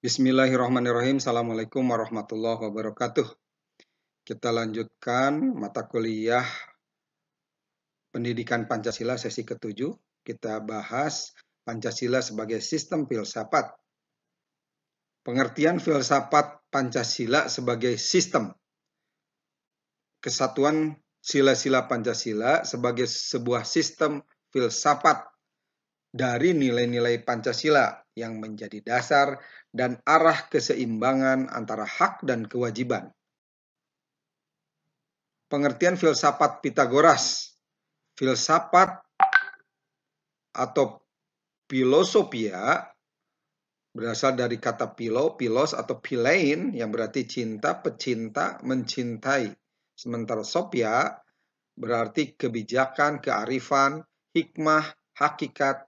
Bismillahirrahmanirrahim. Assalamualaikum warahmatullahi wabarakatuh. Kita lanjutkan mata kuliah Pendidikan Pancasila sesi ke-7. Kita bahas Pancasila sebagai sistem filsafat. Pengertian filsafat Pancasila sebagai sistem. Kesatuan sila-sila Pancasila sebagai sebuah sistem filsafat dari nilai-nilai Pancasila yang menjadi dasar dan arah keseimbangan antara hak dan kewajiban. Pengertian filsafat Pitagoras. Filsafat atau filosofia berasal dari kata philos atau philein yang berarti cinta, pecinta, mencintai. Sementara sophia berarti kebijakan, kearifan, hikmah, hakikat,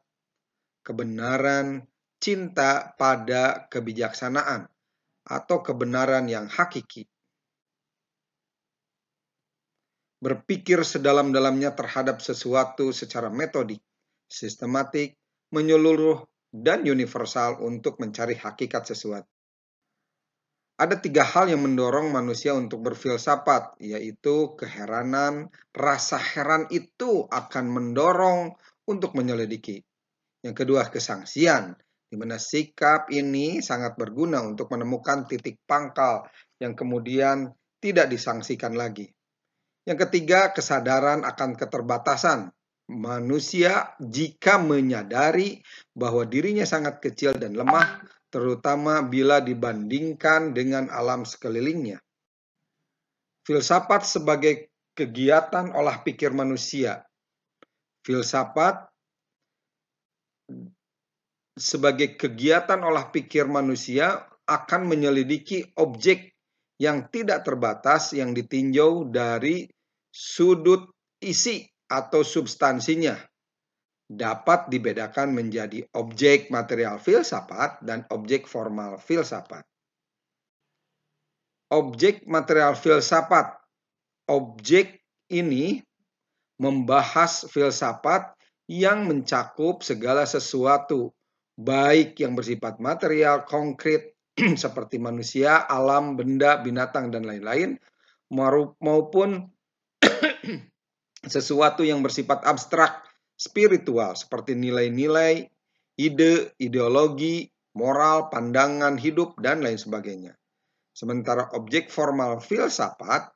kebenaran, cinta pada kebijaksanaan atau kebenaran yang hakiki. Berpikir sedalam-dalamnya terhadap sesuatu secara metodik, sistematik, menyeluruh, dan universal untuk mencari hakikat sesuatu. Ada 3 hal yang mendorong manusia untuk berfilsafat, yaitu keheranan. Rasa heran itu akan mendorong untuk menyelidiki. Yang kedua, kesangsian, di mana sikap ini sangat berguna untuk menemukan titik pangkal yang kemudian tidak disangsikan lagi. Yang ketiga, kesadaran akan keterbatasan manusia jika menyadari bahwa dirinya sangat kecil dan lemah, terutama bila dibandingkan dengan alam sekelilingnya. Filsafat sebagai kegiatan olah pikir manusia. Filsafat sebagai kegiatan olah pikir manusia akan menyelidiki objek yang tidak terbatas yang ditinjau dari sudut isi atau substansinya. Dapat dibedakan menjadi objek material filsafat dan objek formal filsafat. Objek material filsafat. Objek ini membahas filsafat yang mencakup segala sesuatu, baik yang bersifat material, konkret, seperti manusia, alam, benda, binatang, dan lain-lain, maupun sesuatu yang bersifat abstrak, spiritual, seperti nilai-nilai, ide, ideologi, moral, pandangan hidup, dan lain sebagainya. Sementara objek formal filsafat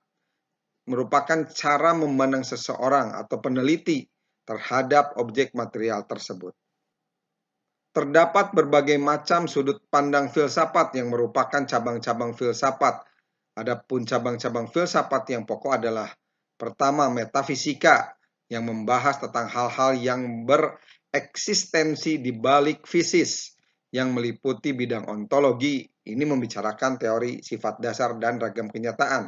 merupakan cara memandang seseorang atau peneliti terhadap objek material tersebut. Terdapat berbagai macam sudut pandang filsafat yang merupakan cabang-cabang filsafat. Adapun cabang-cabang filsafat yang pokok adalah pertama, metafisika yang membahas tentang hal-hal yang bereksistensi di balik fisis yang meliputi bidang ontologi. Ini membicarakan teori sifat dasar dan ragam kenyataan.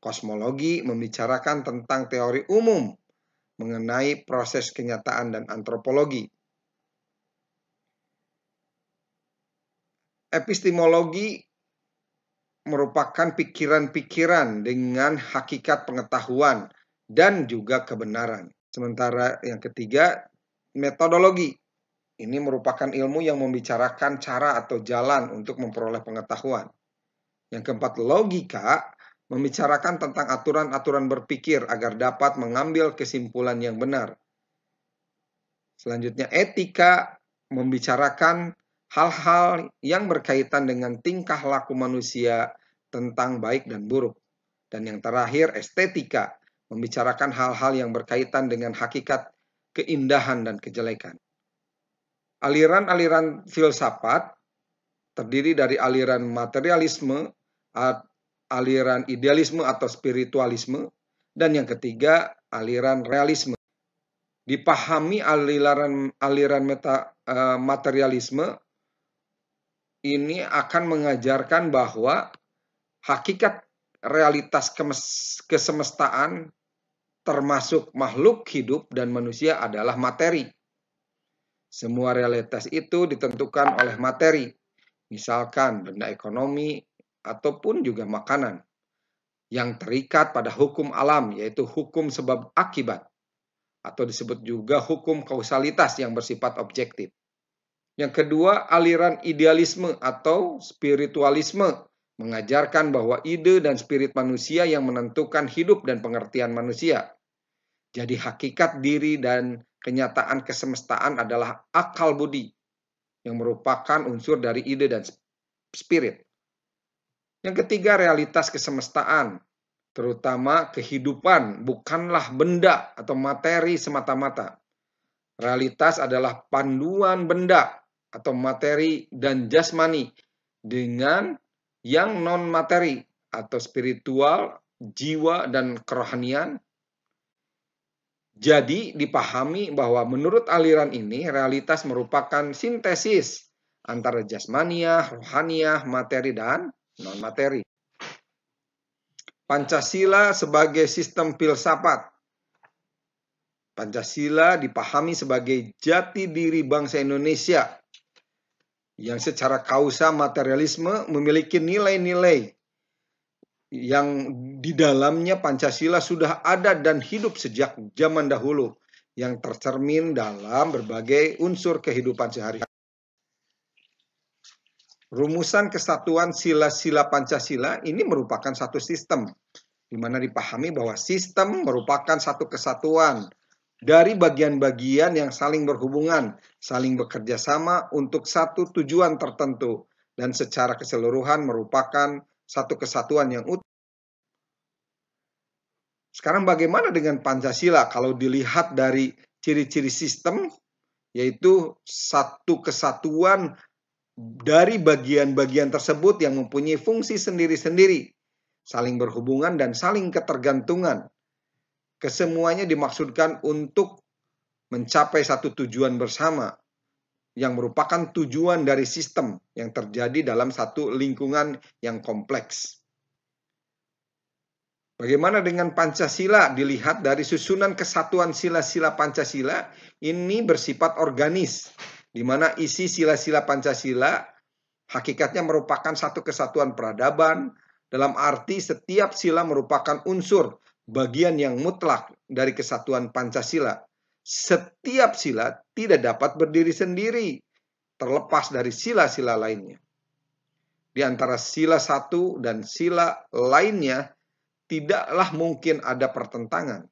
Kosmologi membicarakan tentang teori umum mengenai proses kenyataan dan antropologi. Epistemologi merupakan pikiran-pikiran dengan hakikat pengetahuan dan juga kebenaran. Sementara yang ketiga, metodologi. Ini merupakan ilmu yang membicarakan cara atau jalan untuk memperoleh pengetahuan. Yang keempat, logika membicarakan tentang aturan-aturan berpikir agar dapat mengambil kesimpulan yang benar. Selanjutnya, etika membicarakan hal-hal yang berkaitan dengan tingkah laku manusia tentang baik dan buruk. Dan yang terakhir, estetika membicarakan hal-hal yang berkaitan dengan hakikat keindahan dan kejelekan. Aliran-aliran filsafat terdiri dari aliran materialisme, aliran idealisme atau spiritualisme, dan yang ketiga, aliran realisme. Dipahami aliran materialisme ini akan mengajarkan bahwa hakikat realitas kesemestaan termasuk makhluk hidup dan manusia adalah materi. Semua realitas itu ditentukan oleh materi, misalkan benda ekonomi ataupun juga makanan, yang terikat pada hukum alam, yaitu hukum sebab akibat, atau disebut juga hukum kausalitas yang bersifat objektif. Yang kedua, aliran idealisme atau spiritualisme mengajarkan bahwa ide dan spirit manusia yang menentukan hidup dan pengertian manusia. Jadi hakikat diri dan kenyataan kesemestaan adalah akal budi yang merupakan unsur dari ide dan spirit. Yang ketiga, realitas kesemestaan, terutama kehidupan, bukanlah benda atau materi semata-mata. Realitas adalah panduan benda atau materi dan jasmani dengan yang non-materi atau spiritual, jiwa, dan kerohanian. Jadi dipahami bahwa menurut aliran ini realitas merupakan sintesis antara jasmaniah, rohaniah, materi, dan non-materi. Pancasila sebagai sistem filsafat. Pancasila dipahami sebagai jati diri bangsa Indonesia yang secara kausa materialisme memiliki nilai-nilai yang di dalamnya Pancasila sudah ada dan hidup sejak zaman dahulu yang tercermin dalam berbagai unsur kehidupan sehari-hari. Rumusan kesatuan sila-sila Pancasila ini merupakan satu sistem di mana dipahami bahwa sistem merupakan satu kesatuan dari bagian-bagian yang saling berhubungan, saling bekerja sama untuk satu tujuan tertentu, dan secara keseluruhan merupakan satu kesatuan yang utuh. Sekarang bagaimana dengan Pancasila? Kalau dilihat dari ciri-ciri sistem, yaitu satu kesatuan dari bagian-bagian tersebut yang mempunyai fungsi sendiri-sendiri, saling berhubungan dan saling ketergantungan. Kesemuanya dimaksudkan untuk mencapai satu tujuan bersama yang merupakan tujuan dari sistem yang terjadi dalam satu lingkungan yang kompleks. Bagaimana dengan Pancasila? Dilihat dari susunan kesatuan sila-sila Pancasila, ini bersifat organis, di mana isi sila-sila Pancasila hakikatnya merupakan satu kesatuan peradaban, dalam arti setiap sila merupakan unsur bagian yang mutlak dari kesatuan Pancasila. Setiap sila tidak dapat berdiri sendiri, terlepas dari sila-sila lainnya. Di antara sila satu dan sila lainnya, tidaklah mungkin ada pertentangan.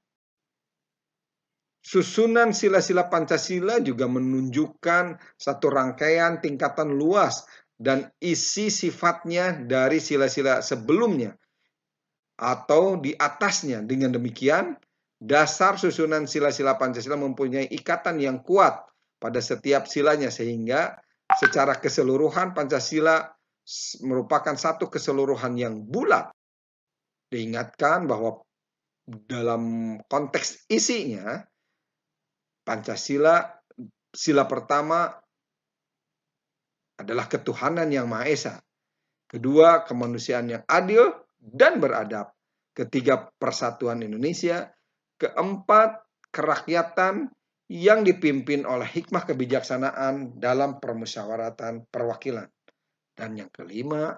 Susunan sila-sila Pancasila juga menunjukkan satu rangkaian tingkatan luas dan isi sifatnya dari sila-sila sebelumnya atau di atasnya. Dengan demikian, dasar susunan sila-sila Pancasila mempunyai ikatan yang kuat pada setiap silanya sehingga secara keseluruhan Pancasila merupakan satu keseluruhan yang bulat. Diingatkan bahwa dalam konteks isinya, Pancasila, sila pertama adalah ketuhanan yang Maha Esa. Kedua, kemanusiaan yang adil dan beradab. Ketiga, persatuan Indonesia. Keempat, kerakyatan yang dipimpin oleh hikmah kebijaksanaan dalam permusyawaratan perwakilan. Dan yang kelima,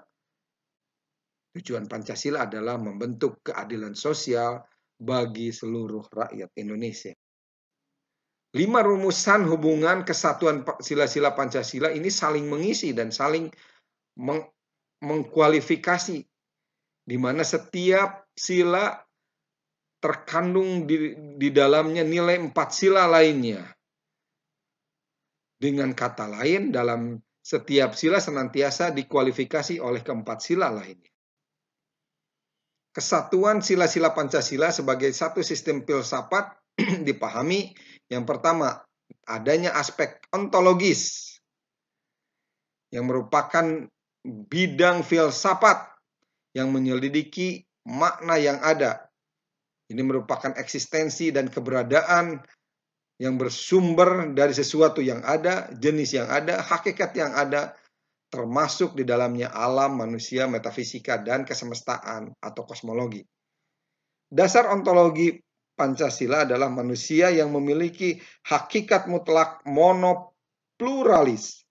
tujuan Pancasila adalah membentuk keadilan sosial bagi seluruh rakyat Indonesia. 5 rumusan hubungan kesatuan sila-sila Pancasila ini saling mengisi dan saling mengkualifikasi, di mana setiap sila terkandung di dalamnya nilai 4 sila lainnya. Dengan kata lain, dalam setiap sila senantiasa dikualifikasi oleh keempat sila lainnya. Kesatuan sila-sila Pancasila sebagai satu sistem filsafat dipahami yang pertama, adanya aspek ontologis yang merupakan bidang filsafat yang menyelidiki makna yang ada. Ini merupakan eksistensi dan keberadaan yang bersumber dari sesuatu yang ada, jenis yang ada, hakikat yang ada, termasuk di dalamnya alam, manusia, metafisika, dan kesemestaan atau kosmologi. Dasar ontologi Pancasila adalah manusia yang memiliki hakikat mutlak monopluralis.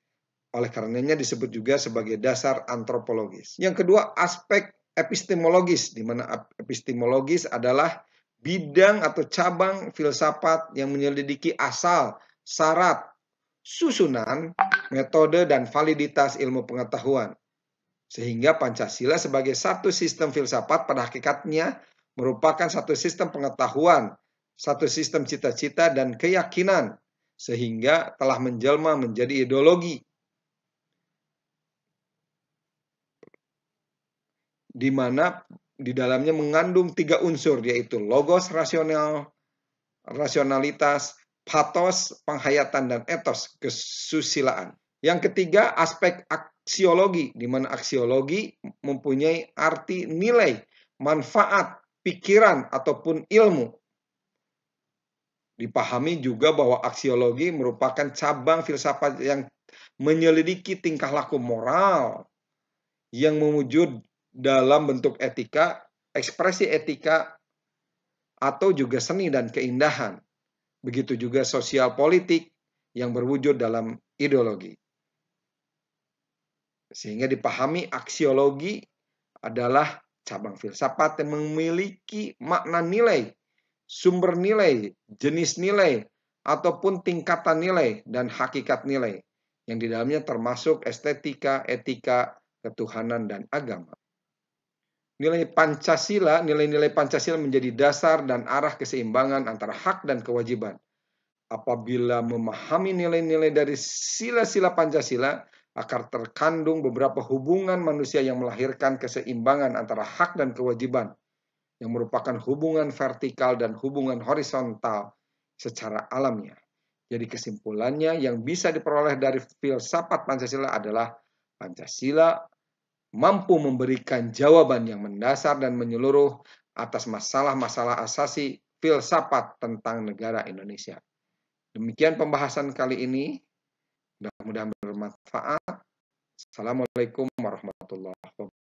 Oleh karenanya disebut juga sebagai dasar antropologis. Yang kedua, aspek epistemologis, di mana epistemologis adalah bidang atau cabang filsafat yang menyelidiki asal, syarat, susunan, metode, dan validitas ilmu pengetahuan. Sehingga Pancasila sebagai satu sistem filsafat pada hakikatnya merupakan satu sistem pengetahuan, satu sistem cita-cita dan keyakinan, sehingga telah menjelma menjadi ideologi, di mana di dalamnya mengandung 3 unsur, yaitu logos, rasionalitas, pathos, penghayatan, dan etos, kesusilaan. Yang ketiga, aspek aksiologi, di mana aksiologi mempunyai arti nilai, manfaat, pikiran, ataupun ilmu. Dipahami juga bahwa aksiologi merupakan cabang filsafat yang menyelidiki tingkah laku moral yang mewujud dalam bentuk etika, ekspresi etika, atau juga seni dan keindahan. Begitu juga sosial politik yang berwujud dalam ideologi. Sehingga dipahami aksiologi adalah cabang filsafat yang memiliki makna nilai, sumber nilai, jenis nilai, ataupun tingkatan nilai dan hakikat nilai, yang di dalamnya termasuk estetika, etika, ketuhanan, dan agama. Nilai-nilai Pancasila menjadi dasar dan arah keseimbangan antara hak dan kewajiban. Apabila memahami nilai-nilai dari sila-sila Pancasila, akan terkandung beberapa hubungan manusia yang melahirkan keseimbangan antara hak dan kewajiban, yang merupakan hubungan vertikal dan hubungan horizontal secara alamiah. Jadi kesimpulannya yang bisa diperoleh dari filsafat Pancasila adalah Pancasila mampu memberikan jawaban yang mendasar dan menyeluruh atas masalah-masalah asasi filsafat tentang negara Indonesia. Demikian pembahasan kali ini. Mudah-mudahan bermanfaat. Assalamualaikum warahmatullahi wabarakatuh.